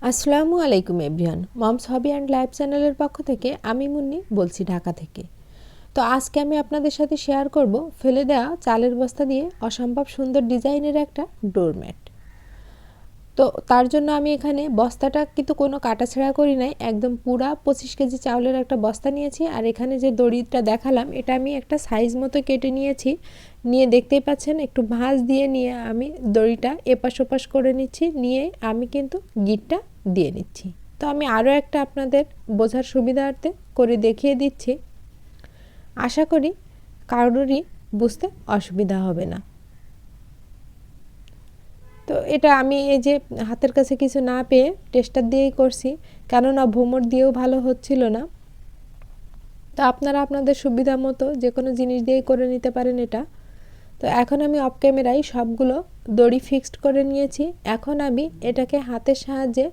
আসসালামু আলাইকুম everyone, moms hobby and life চ্যানেলের পক্ষ থেকে আমি মুন্নি বলছি, ঢাকা থেকে। তো আজকে আমি আপনাদের সাথে শেয়ার করব ফেলে দেওয়া চালের বস্তা দিয়ে অসম্ভব সুন্দর ডিজাইনের একটা ডোরম্যাট। তো তার জন্য আমি এখানে বস্তাটা কিন্তু কোনো কাটাছেঁড়া করি নাই, একদম পুরা 25 কেজি চাউলের একটা বস্তা নিয়েছি। আর এখানে যে দড়িটা দেখালাম এটা আমি একটা সাইজ মতো কেটে নিয়েছি। নিয়ে দেখতেই পাচ্ছেন একটু ভাঁজ দিয়ে নিয়ে আমি দড়িটা এপাশ ওপাশ করে নিচ্ছি, নিয়ে আমি কিন্তু গিঁটটা দিয়ে নিচ্ছি। তো আমি আরও একটা আপনাদের বোঝার সুবিধার্থে করে দেখিয়ে দিচ্ছি, আশা করি কারোরই বুঝতে অসুবিধা হবে না। তো এটা আমি এই যে হাতের কাছে কিছু না পেয়ে টেস্টার দিয়েই করছি, কেননা ভোমর দিয়েও ভালো হচ্ছিল না। তো আপনারা আপনাদের সুবিধা মতো যে কোনো জিনিস দিয়েই করে নিতে পারেন এটা। তো এখন আমি অফ ক্যামেরায় সবগুলো দড়ি ফিক্সড করে নিয়েছি। এখন আমি এটাকে হাতের সাহায্যে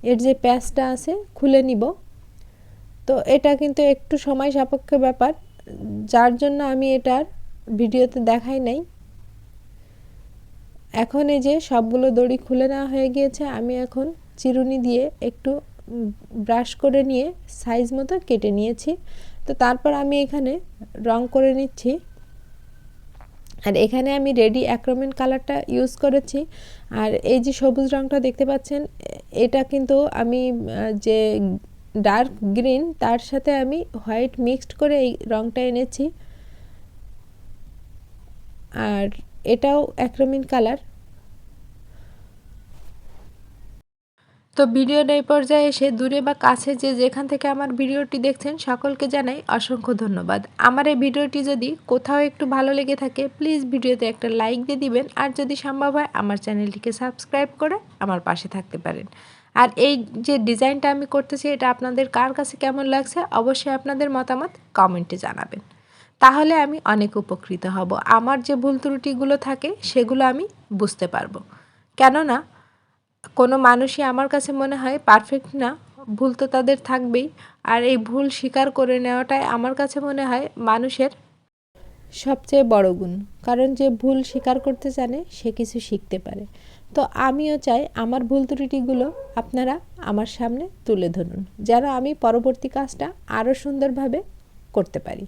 এর যে প্যাচটা আছে খুলে নিব। তো এটা কিন্তু একটু সময় সাপেক্ষ ব্যাপার, যার জন্য আমি এটার ভিডিওতে দেখাই নাই। এখন এই যে সবগুলো দড়ি খুলে নেওয়া হয়ে গিয়েছে, আমি এখন চিরুনি দিয়ে একটু ব্রাশ করে নিয়ে সাইজ মতো কেটে নিয়েছি। তো তারপর আমি এখানে রং করে নিচ্ছি। আর এখানে আমি রেডি অ্যাক্রিলিক কালারটা ইউজ করেছি। আর এই যে সবুজ রংটা দেখতে পাচ্ছেন, এটা কিন্তু আমি যে ডার্ক গ্রিন তার সাথে আমি হোয়াইট মিক্সড করে এই রংটা এনেছি। আর এটাও অ্যাক্রিলিক কালার। তো ভিডিওর এই পর্যায়ে এসে দূরে বা কাছে যে যেখান থেকে আমার ভিডিওটি দেখছেন সকলকে জানাই অসংখ্য ধন্যবাদ। আমার এই ভিডিওটি যদি কোথাও একটু ভালো লেগে থাকে প্লিজ ভিডিওতে একটা লাইক দিয়ে দিবেন, আর যদি সম্ভব হয় আমার চ্যানেলটিকে সাবস্ক্রাইব করে আমার পাশে থাকতে পারেন। আর এই যে ডিজাইনটা আমি করতেছি এটা আপনাদের কার কাছে কেমন লাগছে অবশ্যই আপনাদের মতামত কমেন্টে জানাবেন, তাহলে আমি অনেক উপকৃত হব। আমার যে ভুল ত্রুটিগুলো থাকে সেগুলো আমি বুঝতে পারবো, কেননা কোনো মানুষই আমার কাছে মনে হয় পারফেক্ট না, ভুল তো তাদের থাকবেই। আর এই ভুল স্বীকার করে নেওয়াটাই আমার কাছে মনে হয় মানুষের সবচেয়ে বড় গুণ, কারণ যে ভুল স্বীকার করতে জানে সে কিছু শিখতে পারে। তো আমিও চাই আমার ভুল ত্রুটিগুলো আপনারা আমার সামনে তুলে ধরুন, যেন আমি পরবর্তী কাজটা আরও সুন্দরভাবে করতে পারি।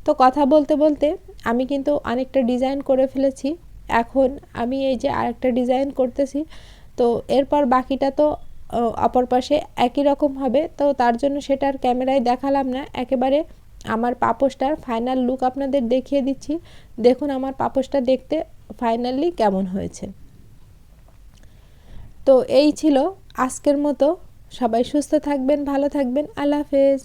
তো কথা বলতে বলতে আমি কিন্তু অনেকটা ডিজাইন করে ফেলেছি। এখন আমি এই যে আরেকটা ডিজাইন করতেছি, তো এরপর বাকিটা তো অপর পাশে একই রকম হবে। তো তার জন্য সেটার ক্যামেরায় দেখালাম না, একেবারে আমার পাপোশটার ফাইনাল লুক আপনাদের দেখিয়ে দিচ্ছি। দেখুন আমার পাপোশটা দেখতে ফাইনালি কেমন হয়েছে। তো এই ছিল আজকের মতো। সবাই সুস্থ থাকবেন, ভালো থাকবেন, আল্লাহ হাফেজ।